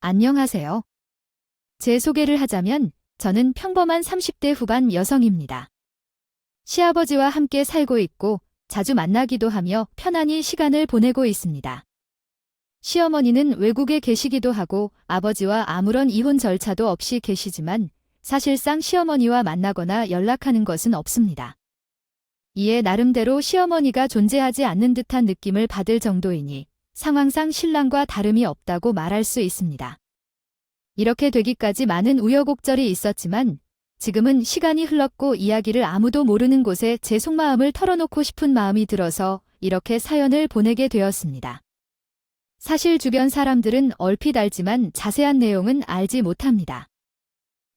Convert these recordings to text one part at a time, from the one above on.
안녕하세요. 제 소개를 하자면 저는 평범한 30대 후반 여성입니다. 시아버지와 함께 살고 있고 자주 만나기도 하며 편안히 시간을 보내고 있습니다. 시어머니는 외국에 계시기도 하고 아버지와 아무런 이혼 절차도 없이 계시지만 사실상 시어머니와 만나거나 연락하는 것은 없습니다. 이에 나름대로 시어머니가 존재하지 않는 듯한 느낌을 받을 정도이니 상황상 신랑과 다름이 없다고 말할 수 있습니다. 이렇게 되기까지 많은 우여곡절이 있었지만 지금은 시간이 흘렀고 이야기를 아무도 모르는 곳에 제 속마음을 털어놓고 싶은 마음이 들어서 이렇게 사연을 보내게 되었습니다. 사실 주변 사람들은 얼핏 알지만 자세한 내용은 알지 못합니다.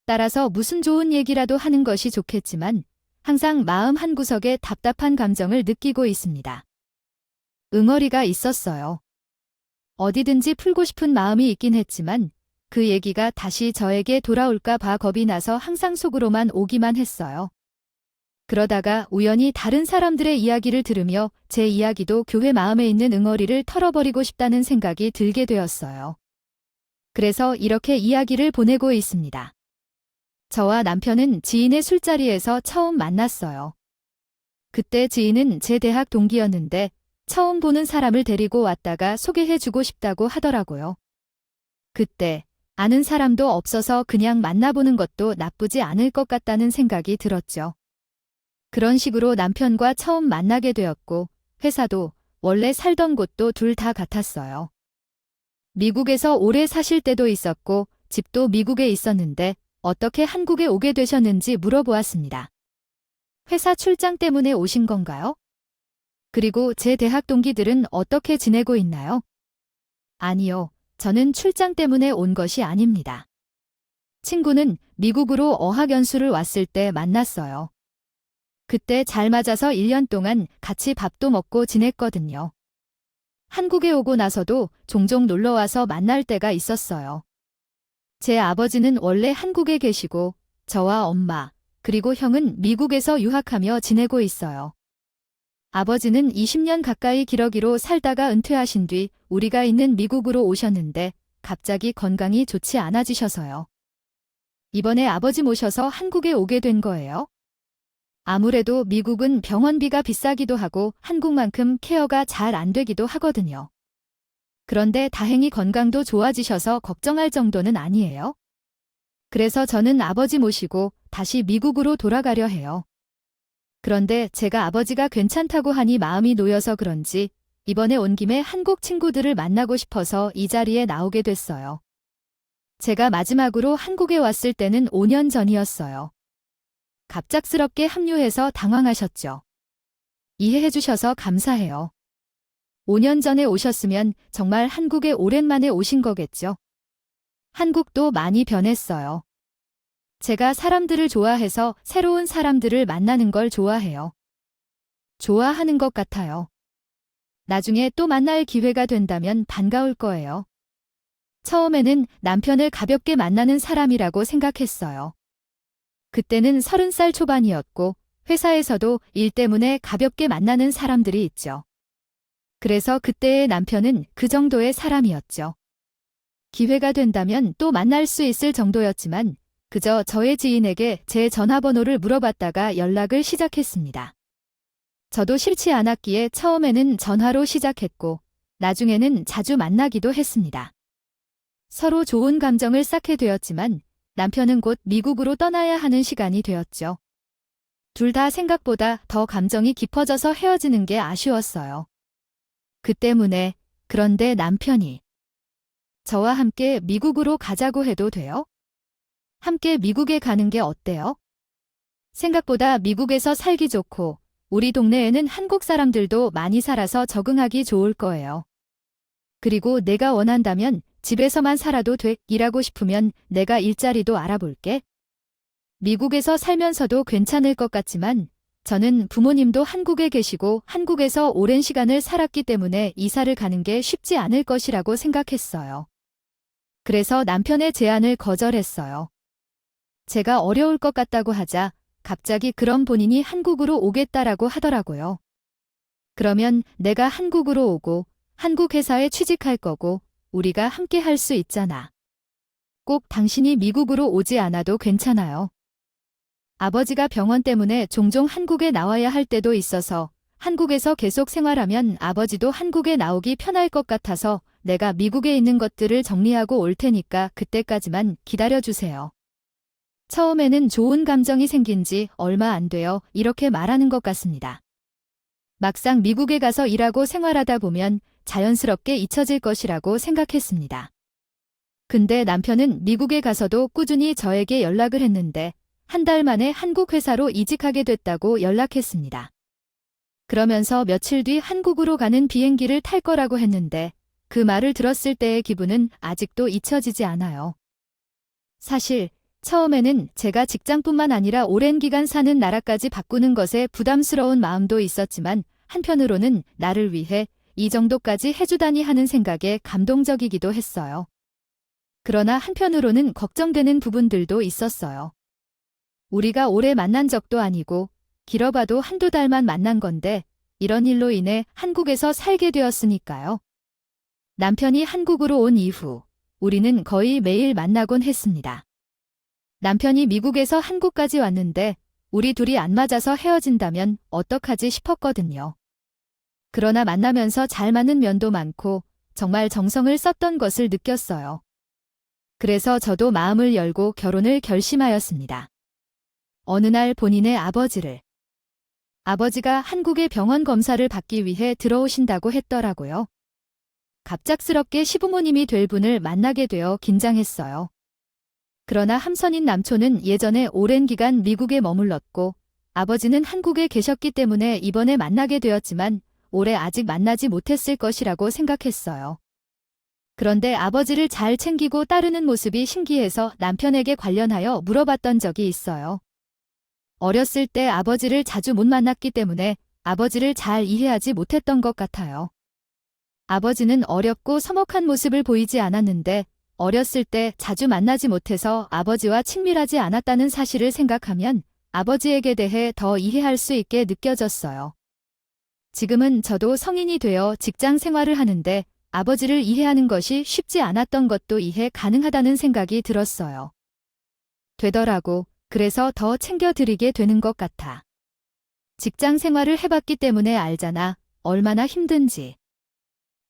따라서 무슨 좋은 얘기라도 하는 것이 좋겠지만 항상 마음 한구석에 답답한 감정을 느끼고 있습니다. 응어리가 있었어요. 어디든지 풀고 싶은 마음이 있긴 했지만 그 얘기가 다시 저에게 돌아올까 봐 겁이 나서 항상 속으로만 오기만 했어요. 그러다가 우연히 다른 사람들의 이야기를 들으며 제 이야기도 교회 마음에 있는 응어리를 털어버리고 싶다는 생각이 들게 되었어요. 그래서 이렇게 이야기를 보내고 있습니다. 저와 남편은 지인의 술자리에서 처음 만났어요. 그때 지인은 제 대학 동기였는데 처음 보는 사람을 데리고 왔다가 소개해주고 싶다고 하더라고요. 그때 아는 사람도 없어서 그냥 만나보는 것도 나쁘지 않을 것 같다는 생각이 들었죠. 그런 식으로 남편과 처음 만나게 되었고 회사도 원래 살던 곳도 둘 다 같았어요. 미국에서 오래 사실 때도 있었고 집도 미국에 있었는데 어떻게 한국에 오게 되셨는지 물어보았습니다. 회사 출장 때문에 오신 건가요? 그리고 제 대학 동기들은 어떻게 지내고 있나요? 아니요, 저는 출장 때문에 온 것이 아닙니다. 친구는 미국으로 어학연수를 왔을 때 만났어요. 그때 잘 맞아서 1년 동안 같이 밥도 먹고 지냈거든요. 한국에 오고 나서도 종종 놀러와서 만날 때가 있었어요. 제 아버지는 원래 한국에 계시고 저와 엄마, 그리고 형은 미국에서 유학하며 지내고 있어요. 아버지는 20년 가까이 기러기로 살다가 은퇴하신 뒤 우리가 있는 미국으로 오셨는데 갑자기 건강이 좋지 않아지셔서요. 이번에 아버지 모셔서 한국에 오게 된 거예요. 아무래도 미국은 병원비가 비싸기도 하고 한국만큼 케어가 잘 안 되기도 하거든요. 그런데 다행히 건강도 좋아지셔서 걱정할 정도는 아니에요. 그래서 저는 아버지 모시고 다시 미국으로 돌아가려 해요. 그런데 제가 아버지가 괜찮다고 하니 마음이 놓여서 그런지 이번에 온 김에 한국 친구들을 만나고 싶어서 이 자리에 나오게 됐어요. 제가 마지막으로 한국에 왔을 때는 5년 전이었어요. 갑작스럽게 합류해서 당황하셨죠. 이해해 주셔서 감사해요. 5년 전에 오셨으면 정말 한국에 오랜만에 오신 거겠죠. 한국도 많이 변했어요. 제가 사람들을 좋아해서 새로운 사람들을 만나는 걸 좋아해요. 좋아하는 것 같아요. 나중에 또 만날 기회가 된다면 반가울 거예요. 처음에는 남편을 가볍게 만나는 사람이라고 생각했어요. 그때는 30살 초반이었고 회사에서도 일 때문에 가볍게 만나는 사람들이 있죠. 그래서 그때의 남편은 그 정도의 사람이었죠. 기회가 된다면 또 만날 수 있을 정도였지만 그저 저의 지인에게 제 전화번호를 물어봤다가 연락을 시작했습니다. 저도 싫지 않았기에 처음에는 전화로 시작했고 나중에는 자주 만나기도 했습니다. 서로 좋은 감정을 쌓게 되었지만 남편은 곧 미국으로 떠나야 하는 시간이 되었죠. 둘 다 생각보다 더 감정이 깊어져서 헤어지는 게 아쉬웠어요. 그 때문에 그런데 남편이 저와 함께 미국으로 가자고 해도 돼요? 함께 미국에 가는 게 어때요? 생각보다 미국에서 살기 좋고 우리 동네에는 한국 사람들도 많이 살아서 적응하기 좋을 거예요. 그리고 내가 원한다면 집에서만 살아도 돼. 일하고 싶으면 내가 일자리도 알아볼게. 미국에서 살면서도 괜찮을 것 같지만 저는 부모님도 한국에 계시고 한국에서 오랜 시간을 살았기 때문에 이사를 가는 게 쉽지 않을 것이라고 생각했어요. 그래서 남편의 제안을 거절했어요. 제가 어려울 것 같다고 하자 갑자기 그럼 본인이 한국으로 오겠다라고 하더라고요. 그러면 내가 한국으로 오고 한국 회사에 취직할 거고 우리가 함께 할 수 있잖아. 꼭 당신이 미국으로 오지 않아도 괜찮아요. 아버지가 병원 때문에 종종 한국에 나와야 할 때도 있어서 한국에서 계속 생활하면 아버지도 한국에 나오기 편할 것 같아서 내가 미국에 있는 것들을 정리하고 올 테니까 그때까지만 기다려주세요. 처음에는 좋은 감정이 생긴 지 얼마 안 돼요. 이렇게 말하는 것 같습니다. 막상 미국에 가서 일하고 생활하다 보면 자연스럽게 잊혀질 것이라고 생각했습니다. 근데 남편은 미국에 가서도 꾸준히 저에게 연락을 했는데 한 달 만에 한국 회사로 이직하게 됐다고 연락했습니다. 그러면서 며칠 뒤 한국으로 가는 비행기를 탈 거라고 했는데 그 말을 들었을 때의 기분은 아직도 잊혀지지 않아요. 사실 처음에는 제가 직장뿐만 아니라 오랜 기간 사는 나라까지 바꾸는 것에 부담스러운 마음도 있었지만 한편으로는 나를 위해 이 정도까지 해주다니 하는 생각에 감동적이기도 했어요. 그러나 한편으로는 걱정되는 부분들도 있었어요. 우리가 오래 만난 적도 아니고 길어봐도 한두 달만 만난 건데 이런 일로 인해 한국에서 살게 되었으니까요. 남편이 한국으로 온 이후 우리는 거의 매일 만나곤 했습니다. 남편이 미국에서 한국까지 왔는데 우리 둘이 안 맞아서 헤어진다면 어떡하지 싶었거든요. 그러나 만나면서 잘 맞는 면도 많고 정말 정성을 썼던 것을 느꼈어요. 그래서 저도 마음을 열고 결혼을 결심하였습니다. 어느 날 본인의 아버지가 한국에 병원 검사를 받기 위해 들어오신다고 했더라고요. 갑작스럽게 시부모님이 될 분을 만나게 되어 긴장했어요. 그러나 함선인 남초는 예전에 오랜 기간 미국에 머물렀고 아버지는 한국에 계셨기 때문에 이번에 만나게 되었지만 올해 아직 만나지 못했을 것이라고 생각했어요. 그런데 아버지를 잘 챙기고 따르는 모습이 신기해서 남편에게 관련하여 물어봤던 적이 있어요. 어렸을 때 아버지를 자주 못 만났기 때문에 아버지를 잘 이해하지 못했던 것 같아요. 아버지는 어렵고 서먹한 모습을 보이지 않았는데 어렸을 때 자주 만나지 못해서 아버지와 친밀하지 않았다는 사실을 생각하면 아버지에게 대해 더 이해할 수 있게 느껴졌어요. 지금은 저도 성인이 되어 직장 생활을 하는데 아버지를 이해하는 것이 쉽지 않았던 것도 이해 가능하다는 생각이 들었어요. 되더라고. 그래서 더 챙겨드리게 되는 것 같아. 직장 생활을 해봤기 때문에 알잖아. 얼마나 힘든지.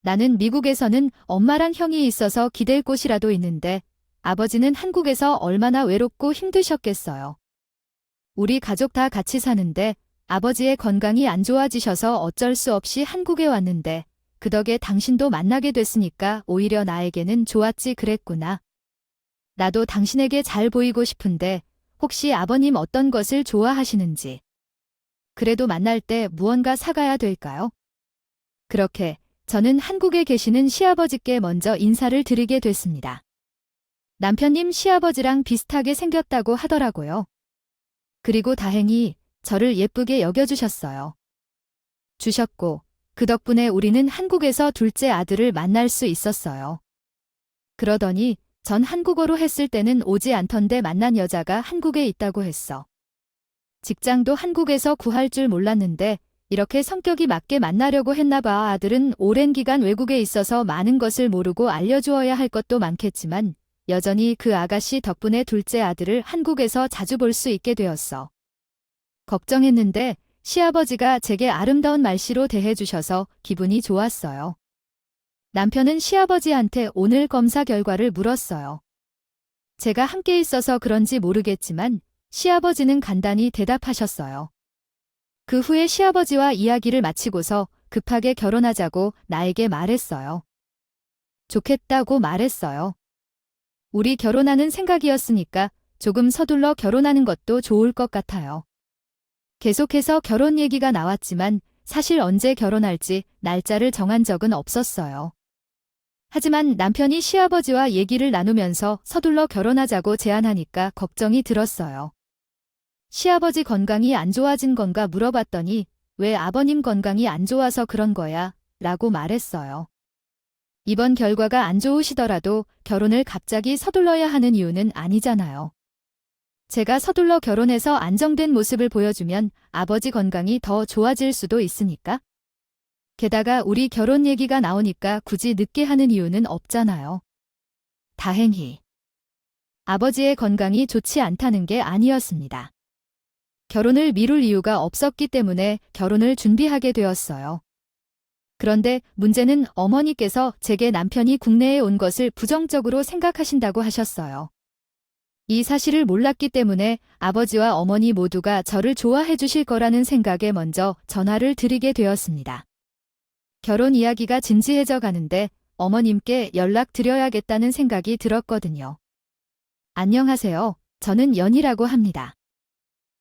나는 미국에서는 엄마란 형이 있어서 기댈 곳이라도 있는데 아버지는 한국에서 얼마나 외롭고 힘드셨겠어요. 우리 가족 다 같이 사는데 아버지의 건강이 안 좋아지셔서 어쩔 수 없이 한국에 왔는데 그 덕에 당신도 만나게 됐으니까 오히려 나에게는 좋았지 그랬구나. 나도 당신에게 잘 보이고 싶은데 혹시 아버님 어떤 것을 좋아하시는지. 그래도 만날 때 무언가 사가야 될까요? 그렇게 저는 한국에 계시는 시아버지께 먼저 인사를 드리게 됐습니다. 남편님 시아버지랑 비슷하게 생겼다고 하더라고요. 그리고 다행히 저를 예쁘게 여겨주셨어요. 주셨고 그 덕분에 우리는 한국에서 둘째 아들을 만날 수 있었어요. 그러더니 전 한국어로 했을 때는 오지 않던데 만난 여자가 한국에 있다고 했어. 직장도 한국에서 구할 줄 몰랐는데 이렇게 성격이 맞게 만나려고 했나 봐. 아들은 오랜 기간 외국에 있어서 많은 것을 모르고 알려주어야 할 것도 많겠지만 여전히 그 아가씨 덕분에 둘째 아들을 한국에서 자주 볼 수 있게 되었어. 걱정했는데 시아버지가 제게 아름다운 말씨로 대해주셔서 기분이 좋았어요. 남편은 시아버지한테 오늘 검사 결과를 물었어요. 제가 함께 있어서 그런지 모르겠지만 시아버지는 간단히 대답하셨어요. 그 후에 시아버지와 이야기를 마치고서 급하게 결혼하자고 나에게 말했어요. 좋겠다고 말했어요. 우리 결혼하는 생각이었으니까 조금 서둘러 결혼하는 것도 좋을 것 같아요. 계속해서 결혼 얘기가 나왔지만 사실 언제 결혼할지 날짜를 정한 적은 없었어요. 하지만 남편이 시아버지와 얘기를 나누면서 서둘러 결혼하자고 제안하니까 걱정이 들었어요. 시아버지 건강이 안 좋아진 건가 물어봤더니 왜 아버님 건강이 안 좋아서 그런 거야? 라고 말했어요. 이번 결과가 안 좋으시더라도 결혼을 갑자기 서둘러야 하는 이유는 아니잖아요. 제가 서둘러 결혼해서 안정된 모습을 보여주면 아버지 건강이 더 좋아질 수도 있으니까. 게다가 우리 결혼 얘기가 나오니까 굳이 늦게 하는 이유는 없잖아요. 다행히. 아버지의 건강이 좋지 않다는 게 아니었습니다. 결혼을 미룰 이유가 없었기 때문에 결혼을 준비하게 되었어요. 그런데 문제는 어머니께서 제게 남편이 국내에 온 것을 부정적으로 생각하신다고 하셨어요. 이 사실을 몰랐기 때문에 아버지와 어머니 모두가 저를 좋아해 주실 거라는 생각에 먼저 전화를 드리게 되었습니다. 결혼 이야기가 진지해져 가는데 어머님께 연락드려야겠다는 생각이 들었거든요. 안녕하세요. 저는 연희라고 합니다.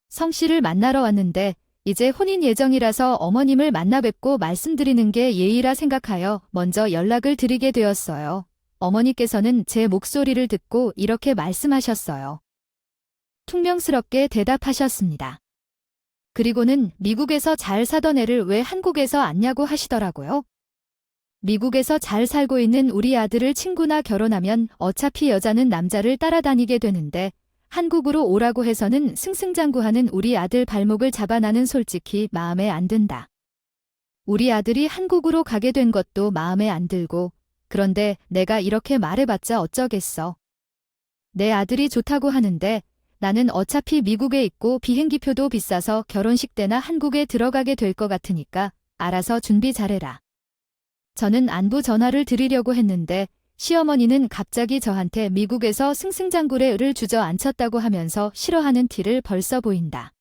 성씨를 만나러 왔는데 이제 혼인 예정이라서 어머님을 만나 뵙고 말씀드리는 게 예의라 생각하여 먼저 연락을 드리게 되었어요. 어머니께서는 제 목소리를 듣고 이렇게 말씀하셨어요. 퉁명스럽게 대답하셨습니다. 그리고는 미국에서 잘 사던 애를 왜 한국에서 안냐고 하시더라고요. 미국에서 잘 살고 있는 우리 아들을 친구나 결혼하면 어차피 여자는 남자를 따라다니게 되는데 한국으로 오라고 해서는 승승장구하는 우리 아들 발목을 잡아 나는 솔직히 마음에 안 든다. 우리 아들이 한국으로 가게 된 것도 마음에 안 들고 그런데 내가 이렇게 말해봤자 어쩌겠어. 내 아들이 좋다고 하는데 나는 어차피 미국에 있고 비행기표도 비싸서 결혼식 때나 한국에 들어가게 될 것 같으니까 알아서 준비 잘해라. 저는 안부 전화를 드리려고 했는데 시어머니는 갑자기 저한테 미국에서 승승장구를 주저앉혔다고 하면서 싫어하는 티를 벌써 보인다.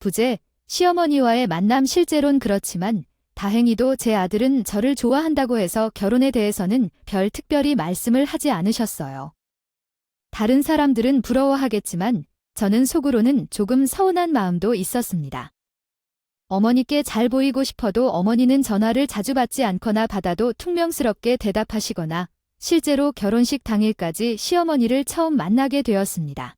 부재, 시어머니와의 만남 실제론 그렇지만 다행히도 제 아들은 저를 좋아한다고 해서 결혼에 대해서는 별 특별히 말씀을 하지 않으셨어요. 다른 사람들은 부러워하겠지만 저는 속으로는 조금 서운한 마음도 있었습니다. 어머니께 잘 보이고 싶어도 어머니는 전화를 자주 받지 않거나 받아도 퉁명스럽게 대답하시거나 실제로 결혼식 당일까지 시어머니를 처음 만나게 되었습니다.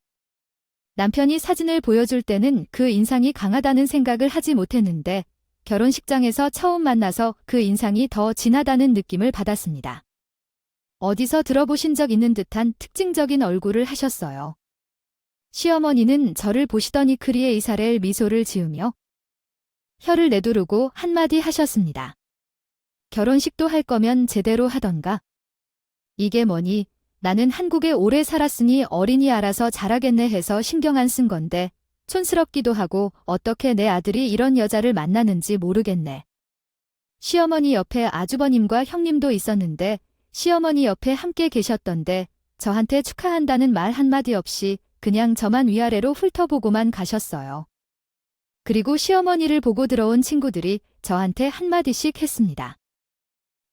남편이 사진을 보여줄 때는 그 인상이 강하다는 생각을 하지 못했는데 결혼식장에서 처음 만나서 그 인상이 더 진하다는 느낌을 받았습니다. 어디서 들어보신 적 있는 듯한 특징적인 얼굴을 하셨어요. 시어머니는 저를 보시더니 크리에 이사렐 미소를 지으며 혀를 내두르고 한마디 하셨습니다. 결혼식도 할 거면 제대로 하던가. 이게 뭐니? 나는 한국에 오래 살았으니 어린이 알아서 잘하겠네 해서 신경 안 쓴 건데 촌스럽기도 하고 어떻게 내 아들이 이런 여자를 만나는지 모르겠네. 시어머니 옆에 아주버님과 형님도 있었는데 시어머니 옆에 함께 계셨던데 저한테 축하한다는 말 한마디 없이 그냥 저만 위아래로 훑어보고만 가셨어요. 그리고 시어머니를 보고 들어온 친구들이 저한테 한마디씩 했습니다.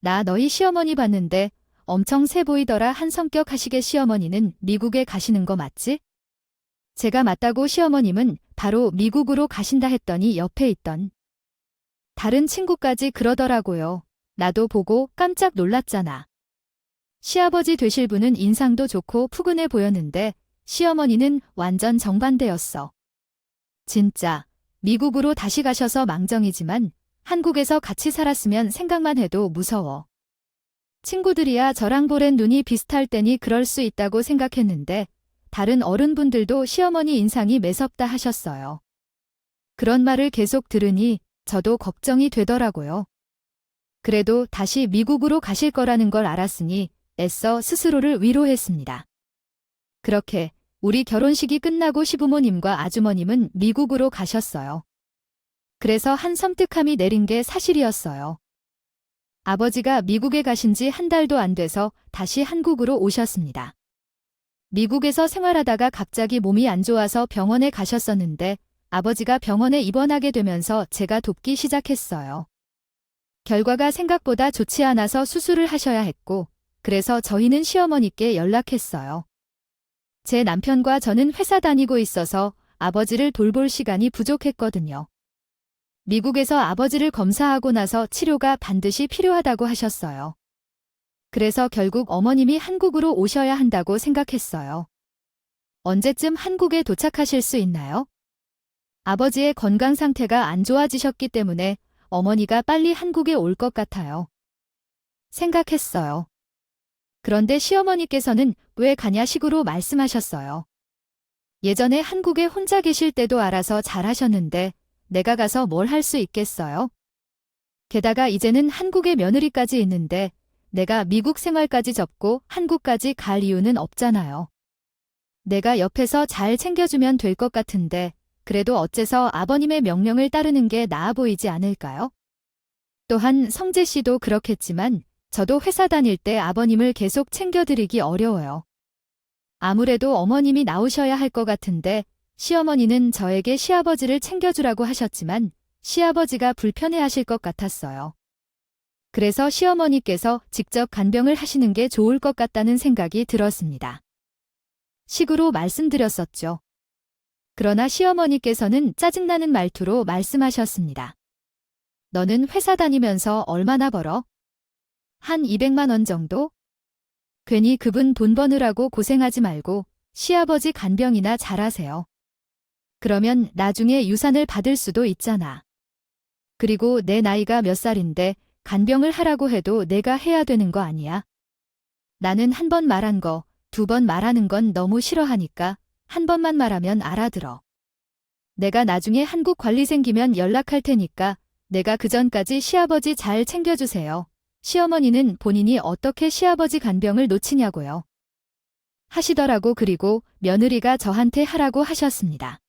나 너희 시어머니 봤는데 엄청 세 보이더라. 한 성격 하시게 시어머니는 미국에 가시는 거 맞지? 제가 맞다고 시어머님은 바로 미국으로 가신다 했더니 옆에 있던 다른 친구까지 그러더라고요. 나도 보고 깜짝 놀랐잖아. 시아버지 되실 분은 인상도 좋고 푸근해 보였는데 시어머니는 완전 정반대였어. 진짜 미국으로 다시 가셔서 망정이지만 한국에서 같이 살았으면 생각만 해도 무서워. 친구들이야 저랑 보랜 눈이 비슷할 때니 그럴 수 있다고 생각했는데 다른 어른분들도 시어머니 인상이 매섭다 하셨어요. 그런 말을 계속 들으니 저도 걱정이 되더라고요. 그래도 다시 미국으로 가실 거라는 걸 알았으니 애써 스스로를 위로했습니다. 그렇게 우리 결혼식이 끝나고 시부모님과 아주머님은 미국으로 가셨어요. 그래서 한 섬뜩함이 내린 게 사실이었어요. 아버지가 미국에 가신 지 한 달도 안 돼서 다시 한국으로 오셨습니다. 미국에서 생활하다가 갑자기 몸이 안 좋아서 병원에 가셨었는데 아버지가 병원에 입원하게 되면서 제가 돕기 시작했어요. 결과가 생각보다 좋지 않아서 수술을 하셔야 했고 그래서 저희는 시어머니께 연락했어요. 제 남편과 저는 회사 다니고 있어서 아버지를 돌볼 시간이 부족했거든요. 미국에서 아버지를 검사하고 나서 치료가 반드시 필요하다고 하셨어요. 그래서 결국 어머님이 한국으로 오셔야 한다고 생각했어요. 언제쯤 한국에 도착하실 수 있나요? 아버지의 건강 상태가 안 좋아지셨기 때문에 어머니가 빨리 한국에 올 것 같아요. 생각했어요. 그런데 시어머니께서는 왜 가냐 식으로 말씀하셨어요. 예전에 한국에 혼자 계실 때도 알아서 잘하셨는데 내가 가서 뭘 할 수 있겠어요? 게다가 이제는 한국에 며느리까지 있는데 내가 미국 생활까지 접고 한국까지 갈 이유는 없잖아요. 내가 옆에서 잘 챙겨주면 될 것 같은데 그래도 어째서 아버님의 명령을 따르는 게 나아 보이지 않을까요? 또한 성재 씨도 그렇겠지만 저도 회사 다닐 때 아버님을 계속 챙겨드리기 어려워요. 아무래도 어머님이 나오셔야 할 것 같은데 시어머니는 저에게 시아버지를 챙겨주라고 하셨지만 시아버지가 불편해하실 것 같았어요. 그래서 시어머니께서 직접 간병을 하시는 게 좋을 것 같다는 생각이 들었습니다. 식으로 말씀드렸었죠. 그러나 시어머니께서는 짜증나는 말투로 말씀하셨습니다. 너는 회사 다니면서 얼마나 벌어? 한 200만 원 정도? 괜히 그분 돈 버느라고 고생하지 말고 시아버지 간병이나 잘하세요. 그러면 나중에 유산을 받을 수도 있잖아. 그리고 내 나이가 몇 살인데 간병을 하라고 해도 내가 해야 되는 거 아니야? 나는 한 번 말한 거, 2번 말하는 건 너무 싫어하니까 한 번만 말하면 알아들어. 내가 나중에 한국 관리 생기면 연락할 테니까 내가 그전까지 시아버지 잘 챙겨주세요. 시어머니는 본인이 어떻게 시아버지 간병을 놓치냐고요. 하시더라고. 그리고 며느리가 저한테 하라고 하셨습니다.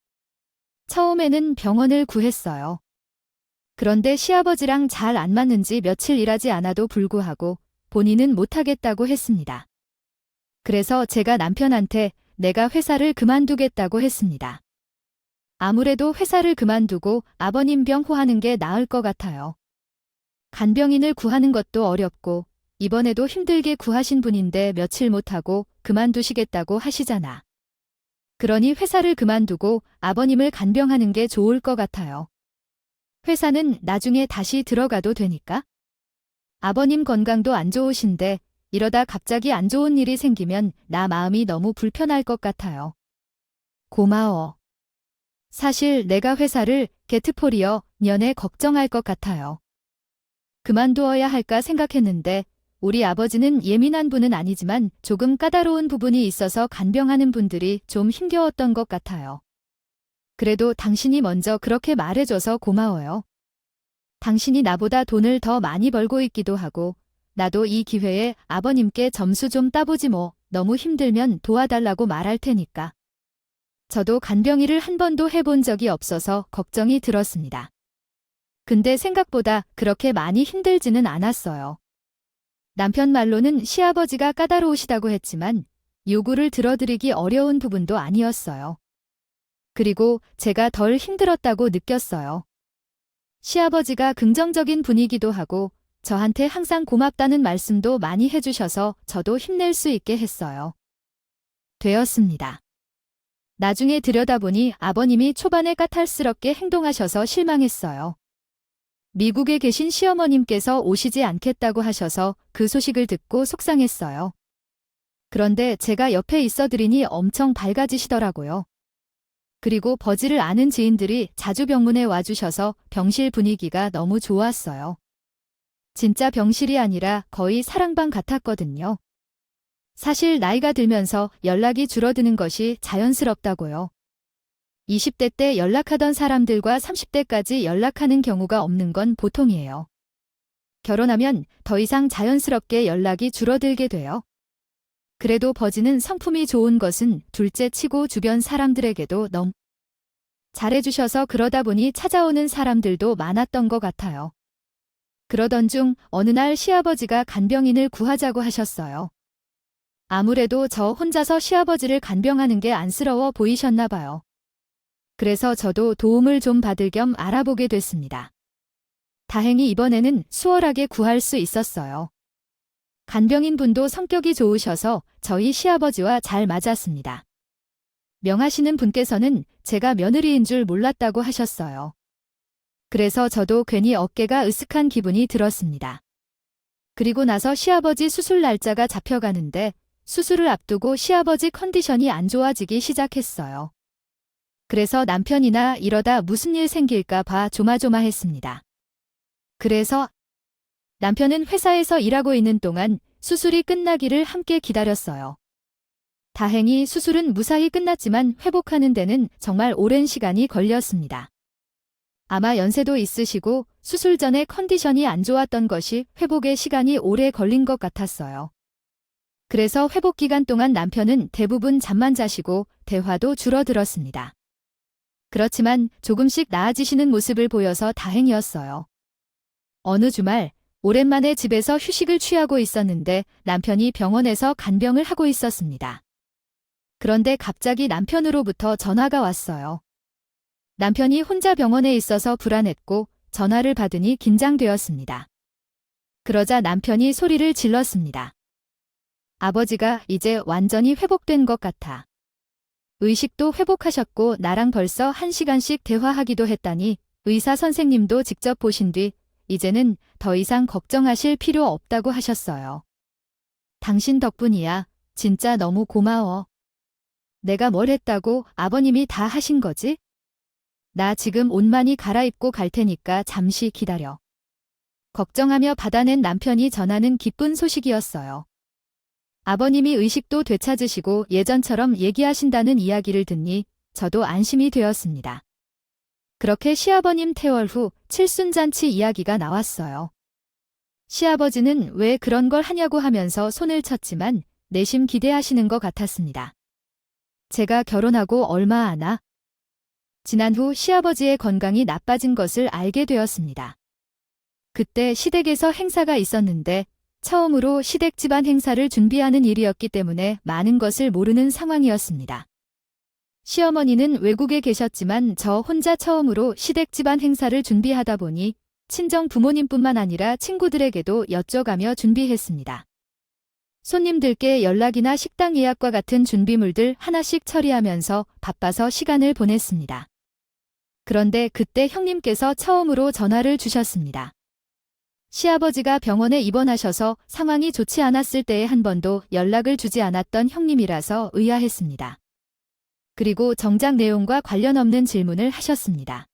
처음에는 병원을 구했어요. 그런데 시아버지랑 잘 안 맞는지 며칠 일하지 않아도 불구하고 본인은 못하겠다고 했습니다. 그래서 제가 남편한테 내가 회사를 그만두겠다고 했습니다. 아무래도 회사를 그만두고 아버님 병 호하는 게 나을 것 같아요. 간병인을 구하는 것도 어렵고 이번에도 힘들게 구하신 분인데 며칠 못하고 그만두시겠다고 하시잖아. 그러니 회사를 그만두고 아버님을 간병하는 게 좋을 것 같아요. 회사는 나중에 다시 들어가도 되니까. 아버님 건강도 안 좋으신데 이러다 갑자기 안 좋은 일이 생기면 나 마음이 너무 불편할 것 같아요. 고마워. 사실 내가 회사를 게트포리어 년에 걱정할 것 같아요. 그만두어야 할까 생각했는데 우리 아버지는 예민한 분은 아니지만 조금 까다로운 부분이 있어서 간병하는 분들이 좀 힘겨웠던 것 같아요. 그래도 당신이 먼저 그렇게 말해줘서 고마워요. 당신이 나보다 돈을 더 많이 벌고 있기도 하고 나도 이 기회에 아버님께 점수 좀 따보지 뭐. 너무 힘들면 도와달라고 말할 테니까. 저도 간병일을 한 번도 해본 적이 없어서 걱정이 들었습니다. 근데 생각보다 그렇게 많이 힘들지는 않았어요. 남편 말로는 시아버지가 까다로우시다고 했지만 요구를 들어드리기 어려운 부분도 아니었어요. 그리고 제가 덜 힘들었다고 느꼈어요. 시아버지가 긍정적인 분이기도 하고 저한테 항상 고맙다는 말씀도 많이 해주셔서 저도 힘낼 수 있게 했어요. 되었습니다. 나중에 들여다보니 아버님이 초반에 까탈스럽게 행동하셔서 실망했어요. 미국에 계신 시어머님께서 오시지 않겠다고 하셔서 그 소식을 듣고 속상했어요. 그런데 제가 옆에 있어드리니 엄청 밝아지시더라고요. 그리고 버지를 아는 지인들이 자주 병문에 와주셔서 병실 분위기가 너무 좋았어요. 진짜 병실이 아니라 거의 사랑방 같았거든요. 사실 나이가 들면서 연락이 줄어드는 것이 자연스럽다고요. 20대 때 연락하던 사람들과 30대까지 연락하는 경우가 없는 건 보통이에요. 결혼하면 더 이상 자연스럽게 연락이 줄어들게 돼요. 그래도 버지는 성품이 좋은 것은 둘째 치고 주변 사람들에게도 너무 잘해주셔서 그러다 보니 찾아오는 사람들도 많았던 것 같아요. 그러던 중 어느 날 시아버지가 간병인을 구하자고 하셨어요. 아무래도 저 혼자서 시아버지를 간병하는 게 안쓰러워 보이셨나 봐요. 그래서 저도 도움을 좀 받을 겸 알아보게 됐습니다. 다행히 이번에는 수월하게 구할 수 있었어요. 간병인 분도 성격이 좋으셔서 저희 시아버지와 잘 맞았습니다. 명하시는 분께서는 제가 며느리인 줄 몰랐다고 하셨어요. 그래서 저도 괜히 어깨가 으쓱한 기분이 들었습니다. 그리고 나서 시아버지 수술 날짜가 잡혀가는데 수술을 앞두고 시아버지 컨디션이 안 좋아지기 시작했어요. 그래서 남편이나 이러다 무슨 일 생길까 봐 조마조마했습니다. 그래서 남편은 회사에서 일하고 있는 동안 수술이 끝나기를 함께 기다렸어요. 다행히 수술은 무사히 끝났지만 회복하는 데는 정말 오랜 시간이 걸렸습니다. 아마 연세도 있으시고 수술 전에 컨디션이 안 좋았던 것이 회복에 시간이 오래 걸린 것 같았어요. 그래서 회복 기간 동안 남편은 대부분 잠만 자시고 대화도 줄어들었습니다. 그렇지만 조금씩 나아지시는 모습을 보여서 다행이었어요. 어느 주말 오랜만에 집에서 휴식을 취하고 있었는데 남편이 병원에서 간병을 하고 있었습니다. 그런데 갑자기 남편으로부터 전화가 왔어요. 남편이 혼자 병원에 있어서 불안했고 전화를 받으니 긴장되었습니다. 그러자 남편이 소리를 질렀습니다. 아버지가 이제 완전히 회복된 것 같아. 의식도 회복하셨고 나랑 벌써 1시간씩 대화하기도 했다니 의사 선생님도 직접 보신 뒤 이제는 더 이상 걱정하실 필요 없다고 하셨어요. 당신 덕분이야. 진짜 너무 고마워. 내가 뭘 했다고 아버님이 다 하신 거지? 나 지금 옷 많이 갈아입고 갈 테니까 잠시 기다려. 걱정하며 받아낸 남편이 전하는 기쁜 소식이었어요. 아버님이 의식도 되찾으시고 예전처럼 얘기하신다는 이야기를 듣니 저도 안심이 되었습니다. 그렇게 시아버님 퇴월 후 칠순잔치 이야기가 나왔어요. 시아버지는 왜 그런 걸 하냐고 하면서 손을 쳤지만 내심 기대하시는 것 같았습니다. 제가 결혼하고 얼마 안 와. 지난 후 시아버지의 건강이 나빠진 것을 알게 되었습니다. 그때 시댁에서 행사가 있었는데 처음으로 시댁 집안 행사를 준비하는 일이었기 때문에 많은 것을 모르는 상황이었습니다. 시어머니는 외국에 계셨지만 저 혼자 처음으로 시댁 집안 행사를 준비하다 보니 친정 부모님뿐만 아니라 친구들에게도 여쭤가며 준비했습니다. 손님들께 연락이나 식당 예약과 같은 준비물들 하나씩 처리하면서 바빠서 시간을 보냈습니다. 그런데 그때 형님께서 처음으로 전화를 주셨습니다. 시아버지가 병원에 입원하셔서 상황이 좋지 않았을 때에 한 번도 연락을 주지 않았던 형님이라서 의아했습니다. 그리고 정작 내용과 관련 없는 질문을 하셨습니다.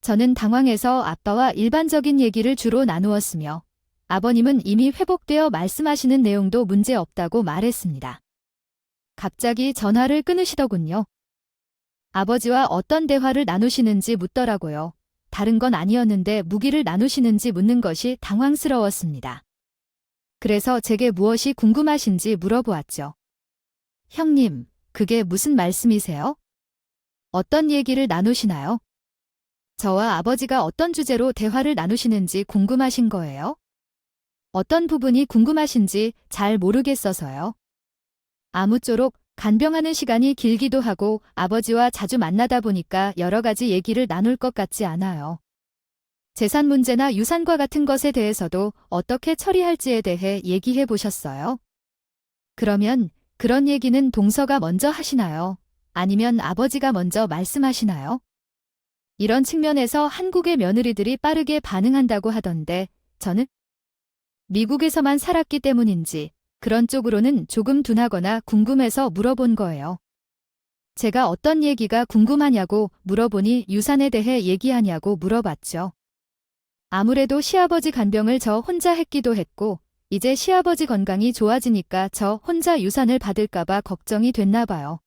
저는 당황해서 아빠와 일반적인 얘기를 주로 나누었으며 아버님은 이미 회복되어 말씀하시는 내용도 문제 없다고 말했습니다. 갑자기 전화를 끊으시더군요. 아버지와 어떤 대화를 나누시는지 묻더라고요. 다른 건 아니었는데 무기를 나누시는지 묻는 것이 당황스러웠습니다. 그래서 제게 무엇이 궁금하신지 물어보았죠. 형님, 그게 무슨 말씀이세요? 어떤 얘기를 나누시나요? 저와 아버지가 어떤 주제로 대화를 나누시는지 궁금하신 거예요? 어떤 부분이 궁금하신지 잘 모르겠어서요. 아무쪼록 간병하는 시간이 길기도 하고 아버지와 자주 만나다 보니까 여러 가지 얘기를 나눌 것 같지 않아요. 재산 문제나 유산과 같은 것에 대해서도 어떻게 처리할지에 대해 얘기해 보셨어요? 그러면 그런 얘기는 동서가 먼저 하시나요? 아니면 아버지가 먼저 말씀하시나요? 이런 측면에서 한국의 며느리들이 빠르게 반응한다고 하던데 저는 미국에서만 살았기 때문인지 그런 쪽으로는 조금 둔하거나 궁금해서 물어본 거예요. 제가 어떤 얘기가 궁금하냐고 물어보니 유산에 대해 얘기하냐고 물어봤죠. 아무래도 시아버지 간병을 저 혼자 했기도 했고 이제 시아버지 건강이 좋아지니까 저 혼자 유산을 받을까봐 걱정이 됐나 봐요.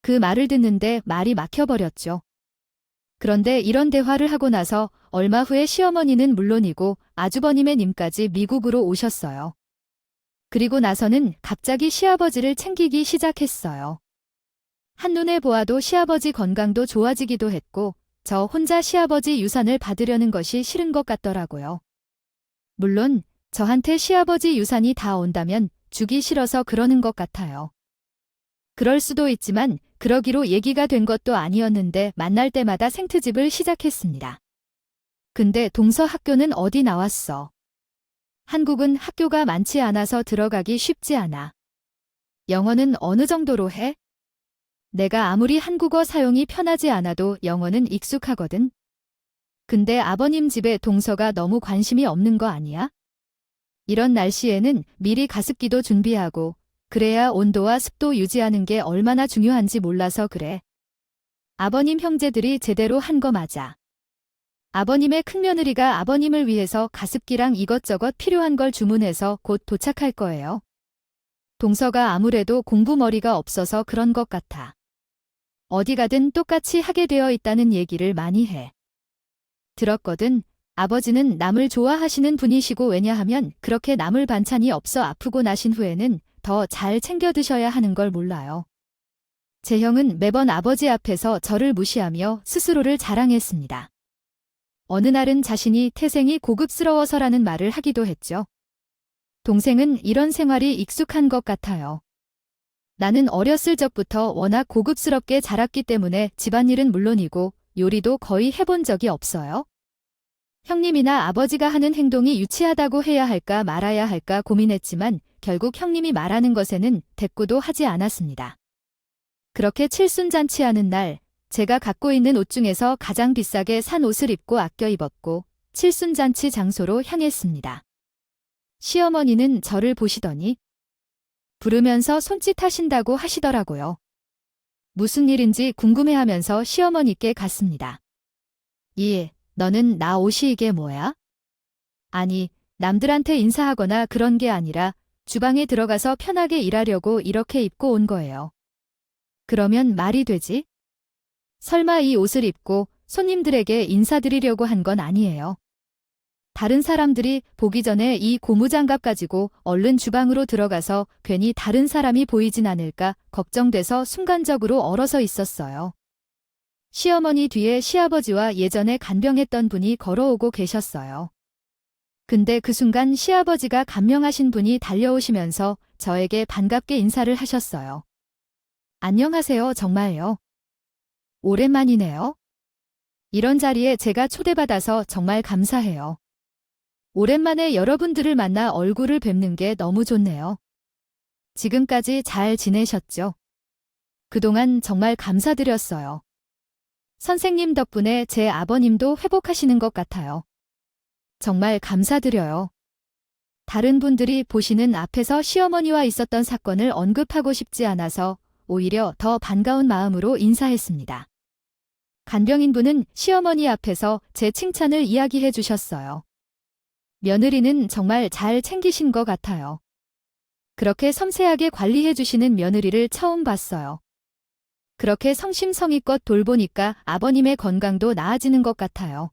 그 말을 듣는데 말이 막혀버렸죠. 그런데 이런 대화를 하고 나서 얼마 후에 시어머니는 물론이고 아주버님의 님까지 미국으로 오셨어요. 그리고 나서는 갑자기 시아버지를 챙기기 시작했어요. 한눈에 보아도 시아버지 건강도 좋아지기도 했고 저 혼자 시아버지 유산을 받으려는 것이 싫은 것 같더라고요. 물론 저한테 시아버지 유산이 다 온다면 주기 싫어서 그러는 것 같아요. 그럴 수도 있지만 그러기로 얘기가 된 것도 아니었는데 만날 때마다 생트집을 시작했습니다. 근데 동서 학교는 어디 나왔어? 한국은 학교가 많지 않아서 들어가기 쉽지 않아. 영어는 어느 정도로 해? 내가 아무리 한국어 사용이 편하지 않아도 영어는 익숙하거든. 근데 아버님 집에 동서가 너무 관심이 없는 거 아니야? 이런 날씨에는 미리 가습기도 준비하고 그래야 온도와 습도 유지하는 게 얼마나 중요한지 몰라서 그래. 아버님 형제들이 제대로 한 거 맞아. 아버님의 큰며느리가 아버님을 위해서 가습기랑 이것저것 필요한 걸 주문해서 곧 도착할 거예요. 동서가 아무래도 공부머리가 없어서 그런 것 같아. 어디 가든 똑같이 하게 되어 있다는 얘기를 많이 해. 들었거든. 아버지는 남을 좋아하시는 분이시고 왜냐하면 그렇게 남을 반찬이 없어 아프고 나신 후에는 더 잘 챙겨 드셔야 하는 걸 몰라요. 제 형은 매번 아버지 앞에서 저를 무시하며 스스로를 자랑했습니다. 어느 날은 자신이 태생이 고급스러워서라는 말을 하기도 했죠. 동생은 이런 생활이 익숙한 것 같아요. 나는 어렸을 적부터 워낙 고급스럽게 자랐기 때문에 집안일은 물론이고 요리도 거의 해본 적이 없어요. 형님이나 아버지가 하는 행동이 유치하다고 해야 할까 말아야 할까 고민했지만 결국 형님이 말하는 것에는 대꾸도 하지 않았습니다. 그렇게 칠순잔치하는 날, 제가 갖고 있는 옷 중에서 가장 비싸게 산 옷을 입고 아껴 입었고 칠순잔치 장소로 향했습니다. 시어머니는 저를 보시더니 부르면서 손짓하신다고 하시더라고요. 무슨 일인지 궁금해하면서 시어머니께 갔습니다. 예, 너는 나 옷이 이게 뭐야? 아니, 남들한테 인사하거나 그런 게 아니라 주방에 들어가서 편하게 일하려고 이렇게 입고 온 거예요. 그러면 말이 되지? 설마 이 옷을 입고 손님들에게 인사드리려고 한 건 아니에요. 다른 사람들이 보기 전에 이 고무장갑 가지고 얼른 주방으로 들어가서 괜히 다른 사람이 보이진 않을까 걱정돼서 순간적으로 얼어서 있었어요. 시어머니 뒤에 시아버지와 예전에 간병했던 분이 걸어오고 계셨어요. 근데 그 순간 시아버지가 간명하신 분이 달려오시면서 저에게 반갑게 인사를 하셨어요. 안녕하세요, 정말요. 오랜만이네요. 이런 자리에 제가 초대받아서 정말 감사해요. 오랜만에 여러분들을 만나 얼굴을 뵙는 게 너무 좋네요. 지금까지 잘 지내셨죠? 그동안 정말 감사드렸어요. 선생님 덕분에 제 아버님도 회복하시는 것 같아요. 정말 감사드려요. 다른 분들이 보시는 앞에서 시어머니와 있었던 사건을 언급하고 싶지 않아서 오히려 더 반가운 마음으로 인사했습니다. 간병인분은 시어머니 앞에서 제 칭찬을 이야기해 주셨어요. 며느리는 정말 잘 챙기신 것 같아요. 그렇게 섬세하게 관리해 주시는 며느리를 처음 봤어요. 그렇게 성심성의껏 돌보니까 아버님의 건강도 나아지는 것 같아요.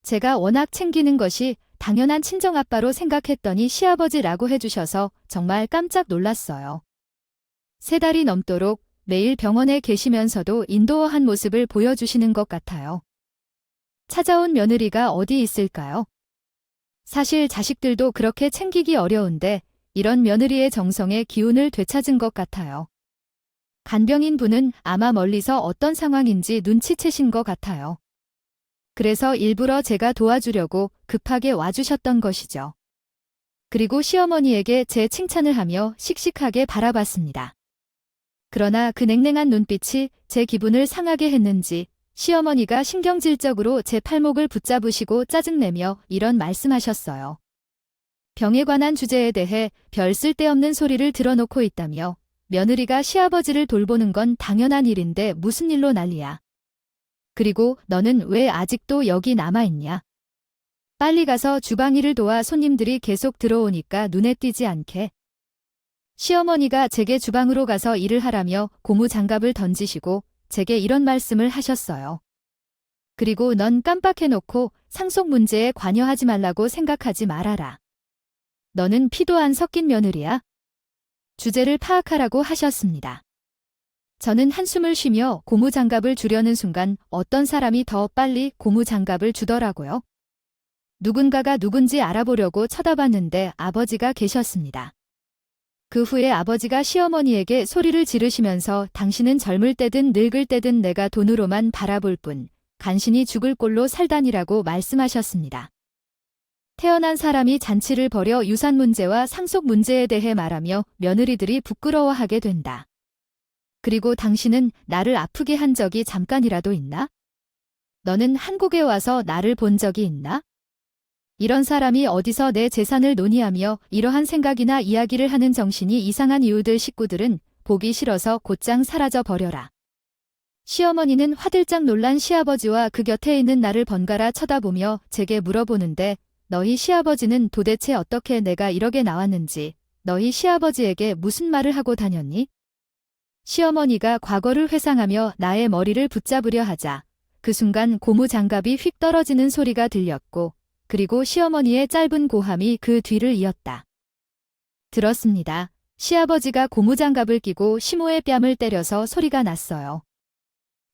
제가 워낙 챙기는 것이 당연한 친정아빠로 생각했더니 시아버지라고 해주셔서 정말 깜짝 놀랐어요. 3달이 넘도록 매일 병원에 계시면서도 인도어한 모습을 보여주시는 것 같아요. 찾아온 며느리가 어디 있을까요? 사실 자식들도 그렇게 챙기기 어려운데 이런 며느리의 정성에 기운을 되찾은 것 같아요. 간병인 분은 아마 멀리서 어떤 상황인지 눈치채신 것 같아요. 그래서 일부러 제가 도와주려고 급하게 와주셨던 것이죠. 그리고 시어머니에게 제 칭찬을 하며 씩씩하게 바라봤습니다. 그러나 그 냉랭한 눈빛이 제 기분을 상하게 했는지 시어머니가 신경질적으로 제 팔목을 붙잡으시고 짜증내며 이런 말씀하셨어요. 병에 관한 주제에 대해 별 쓸데없는 소리를 들어놓고 있다며 며느리가 시아버지를 돌보는 건 당연한 일인데 무슨 일로 난리야. 그리고 너는 왜 아직도 여기 남아있냐? 빨리 가서 주방일을 도와 손님들이 계속 들어오니까 눈에 띄지 않게. 시어머니가 제게 주방으로 가서 일을 하라며 고무장갑을 던지시고 제게 이런 말씀을 하셨어요. 그리고 넌 깜빡해놓고 상속 문제에 관여하지 말라고 생각하지 말아라. 너는 피도 안 섞인 며느리야. 주제를 파악하라고 하셨습니다. 저는 한숨을 쉬며 고무장갑을 주려는 순간 어떤 사람이 더 빨리 고무장갑을 주더라고요. 누군가가 누군지 알아보려고 쳐다봤는데 아버지가 계셨습니다. 그 후에 아버지가 시어머니에게 소리를 지르시면서 당신은 젊을 때든 늙을 때든 내가 돈으로만 바라볼 뿐 간신히 죽을 꼴로 살다니라고 말씀하셨습니다. 태어난 사람이 잔치를 벌여 유산 문제와 상속 문제에 대해 말하며 며느리들이 부끄러워하게 된다. 그리고 당신은 나를 아프게 한 적이 잠깐이라도 있나? 너는 한국에 와서 나를 본 적이 있나? 이런 사람이 어디서 내 재산을 논의하며 이러한 생각이나 이야기를 하는 정신이 이상한 이웃들 식구들은 보기 싫어서 곧장 사라져 버려라. 시어머니는 화들짝 놀란 시아버지와 그 곁에 있는 나를 번갈아 쳐다보며 제게 물어보는데 너희 시아버지는 도대체 어떻게 내가 이러게 나왔는지 너희 시아버지에게 무슨 말을 하고 다녔니? 시어머니가 과거를 회상하며 나의 머리를 붙잡으려 하자 그 순간 고무 장갑이 휙 떨어지는 소리가 들렸고, 그리고 시어머니의 짧은 고함이 그 뒤를 이었다. 들었습니다. 시아버지가 고무장갑을 끼고 시모의 뺨을 때려서 소리가 났어요.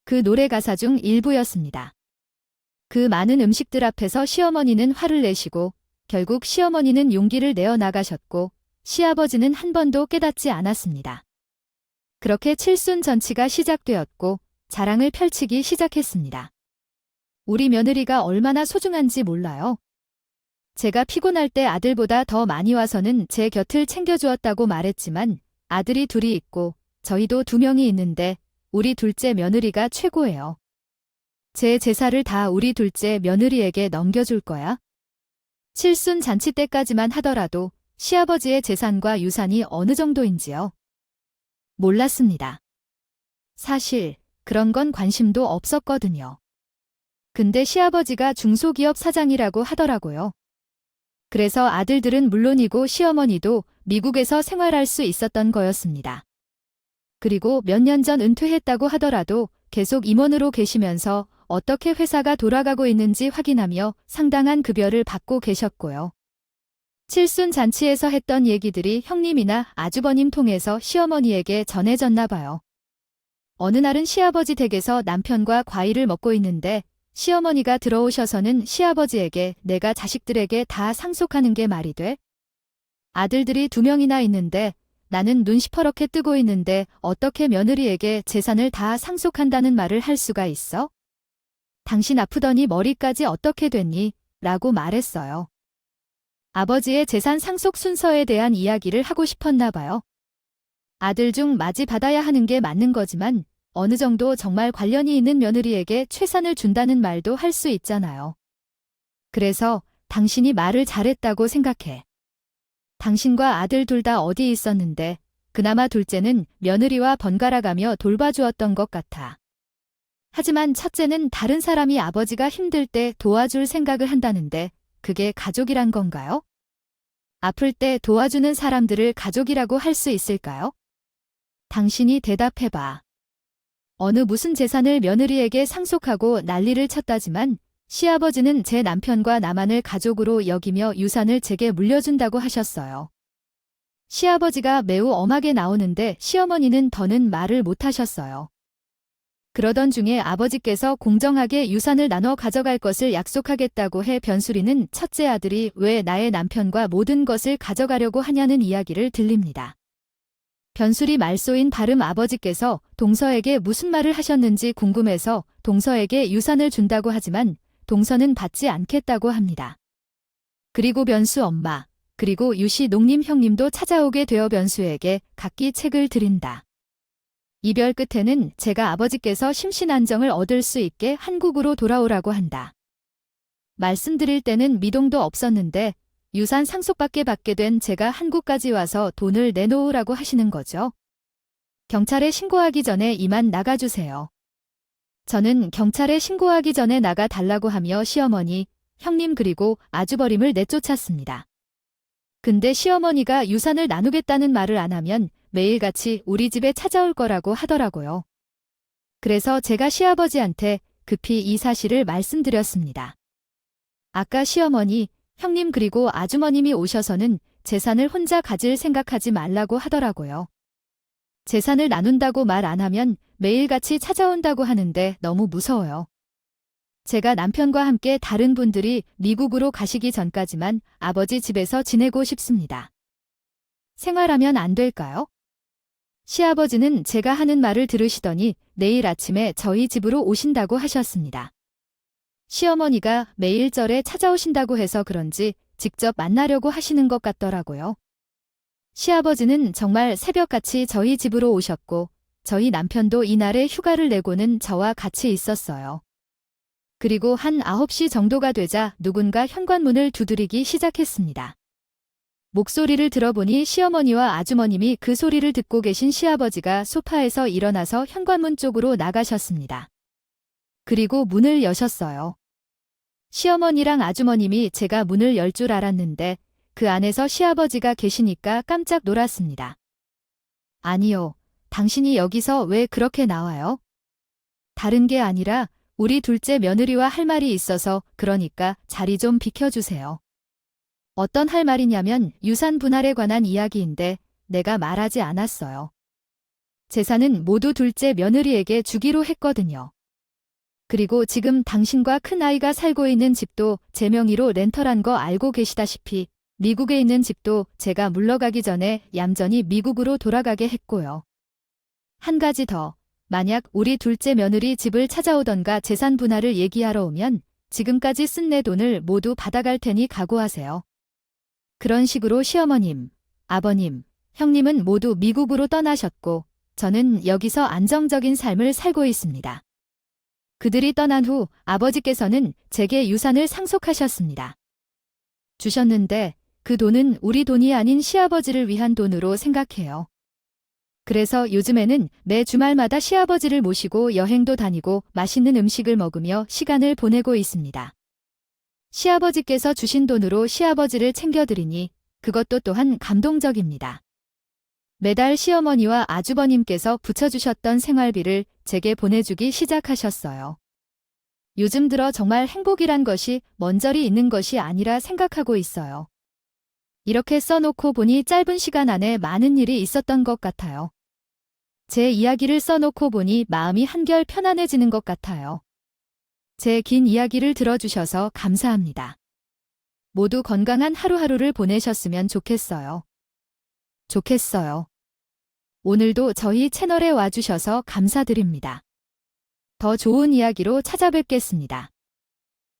그 노래 가사 중 일부였습니다. 그 많은 음식들 앞에서 시어머니는 화를 내시고 결국 시어머니는 용기를 내어 나가셨고 시아버지는 한 번도 깨닫지 않았습니다. 그렇게 칠순 전치가 시작되었고 자랑을 펼치기 시작했습니다. 우리 며느리가 얼마나 소중한지 몰라요. 제가 피곤할 때 아들보다 더 많이 와서는 제 곁을 챙겨주었다고 말했지만 아들이 둘이 있고 저희도 2명이 있는데 우리 둘째 며느리가 최고예요. 제 제사를 다 우리 둘째 며느리에게 넘겨줄 거야. 칠순 잔치 때까지만 하더라도 시아버지의 재산과 유산이 어느 정도인지요? 몰랐습니다. 사실 그런 건 관심도 없었거든요. 근데 시아버지가 중소기업 사장이라고 하더라고요. 그래서 아들들은 물론이고 시어머니도 미국에서 생활할 수 있었던 거였습니다. 그리고 몇 년 전 은퇴했다고 하더라도 계속 임원으로 계시면서 어떻게 회사가 돌아가고 있는지 확인하며 상당한 급여를 받고 계셨고요. 칠순 잔치에서 했던 얘기들이 형님이나 아주버님 통해서 시어머니에게 전해졌나 봐요. 어느 날은 시아버지 댁에서 남편과 과일을 먹고 있는데 시어머니가 들어오셔서는 시아버지에게 내가 자식들에게 다 상속하는 게 말이 돼? 아들들이 2명이나 있는데 나는 눈 시퍼렇게 뜨고 있는데 어떻게 며느리에게 재산을 다 상속한다는 말을 할 수가 있어? 당신 아프더니 머리까지 어떻게 됐니? 라고 말했어요. 아버지의 재산 상속 순서에 대한 이야기를 하고 싶었나 봐요. 아들 중 맞이 받아야 하는 게 맞는 거지만 어느 정도 정말 관련이 있는 며느리에게 최선을 준다는 말도 할 수 있잖아요. 그래서 당신이 말을 잘했다고 생각해. 당신과 아들 둘 다 어디 있었는데 그나마 둘째는 며느리와 번갈아가며 돌봐주었던 것 같아. 하지만 첫째는 다른 사람이 아버지가 힘들 때 도와줄 생각을 한다는데 그게 가족이란 건가요? 아플 때 도와주는 사람들을 가족이라고 할 수 있을까요? 당신이 대답해봐. 어느 무슨 재산을 며느리에게 상속하고 난리를 쳤다지만 시아버지는 제 남편과 나만을 가족으로 여기며 유산을 제게 물려준다고 하셨어요. 시아버지가 매우 엄하게 나오는데 시어머니는 더는 말을 못하셨어요. 그러던 중에 아버지께서 공정하게 유산을 나눠 가져갈 것을 약속하겠다고 해 변수리는 첫째 아들이 왜 나의 남편과 모든 것을 가져가려고 하냐는 이야기를 들립니다. 변수리 말소인 발음 아버지께서 동서에게 무슨 말을 하셨는지 궁금해서 동서에게 유산을 준다고 하지만 동서는 받지 않겠다고 합니다. 그리고 변수 엄마, 그리고 유씨 농님 형님도 찾아오게 되어 변수에게 각기 책을 드린다. 이별 끝에는 제가 아버지께서 심신안정을 얻을 수 있게 한국으로 돌아오라고 한다. 말씀드릴 때는 미동도 없었는데 유산 상속받게 받게 된 제가 한국까지 와서 돈을 내놓으라고 하시는 거죠. 경찰에 신고하기 전에 이만 나가주세요. 저는 경찰에 신고하기 전에 나가 달라고 하며 시어머니, 형님 그리고 아주버림을 내쫓았습니다. 근데 시어머니가 유산을 나누겠다는 말을 안 하면 매일같이 우리 집에 찾아올 거라고 하더라고요. 그래서 제가 시아버지한테 급히 이 사실을 말씀드렸습니다. 아까 시어머니, 형님 그리고 아주머님이 오셔서는 재산을 혼자 가질 생각하지 말라고 하더라고요. 재산을 나눈다고 말 안 하면 매일같이 찾아온다고 하는데 너무 무서워요. 제가 남편과 함께 다른 분들이 미국으로 가시기 전까지만 아버지 집에서 지내고 싶습니다. 생활하면 안 될까요? 시아버지는 제가 하는 말을 들으시더니 내일 아침에 저희 집으로 오신다고 하셨습니다. 시어머니가 매일절에 찾아오신다고 해서 그런지 직접 만나려고 하시는 것 같더라고요. 시아버지는 정말 새벽같이 저희 집으로 오셨고 저희 남편도 이날에 휴가를 내고는 저와 같이 있었어요. 그리고 한 9시 정도가 되자 누군가 현관문을 두드리기 시작했습니다. 목소리를 들어보니 시어머니와 아주머님이 그 소리를 듣고 계신 시아버지가 소파에서 일어나서 현관문 쪽으로 나가셨습니다. 그리고 문을 여셨어요. 시어머니랑 아주머님이 제가 문을 열 줄 알았는데 그 안에서 시아버지가 계시니까 깜짝 놀랐습니다. 아니요, 당신이 여기서 왜 그렇게 나와요? 다른 게 아니라 우리 둘째 며느리와 할 말이 있어서 그러니까 자리 좀 비켜주세요. 어떤 할 말이냐면 유산 분할에 관한 이야기인데 내가 말하지 않았어요. 재산은 모두 둘째 며느리에게 주기로 했거든요. 그리고 지금 당신과 큰아이가 살고 있는 집도 제 명의로 렌터란 거 알고 계시다시피 미국에 있는 집도 제가 물러가기 전에 얌전히 미국으로 돌아가게 했고요. 한 가지 더, 만약 우리 둘째 며느리 집을 찾아오던가 재산 분할을 얘기하러 오면 지금까지 쓴 내 돈을 모두 받아갈 테니 각오하세요. 그런 식으로 시어머님, 아버님, 형님은 모두 미국으로 떠나셨고 저는 여기서 안정적인 삶을 살고 있습니다. 그들이 떠난 후 아버지께서는 제게 유산을 상속하셨습니다. 주셨는데 그 돈은 우리 돈이 아닌 시아버지를 위한 돈으로 생각해요. 그래서 요즘에는 매 주말마다 시아버지를 모시고 여행도 다니고 맛있는 음식을 먹으며 시간을 보내고 있습니다. 시아버지께서 주신 돈으로 시아버지를 챙겨드리니 그것도 또한 감동적입니다. 매달 시어머니와 아주버님께서 붙여주셨던 생활비를 제게 보내주기 시작하셨어요. 요즘 들어 정말 행복이란 것이 먼저리 있는 것이 아니라 생각하고 있어요. 이렇게 써놓고 보니 짧은 시간 안에 많은 일이 있었던 것 같아요. 제 이야기를 써놓고 보니 마음이 한결 편안해지는 것 같아요. 제 긴 이야기를 들어주셔서 감사합니다. 모두 건강한 하루하루를 보내셨으면 좋겠어요. 오늘도 저희 채널에 와주셔서 감사드립니다. 더 좋은 이야기로 찾아뵙겠습니다.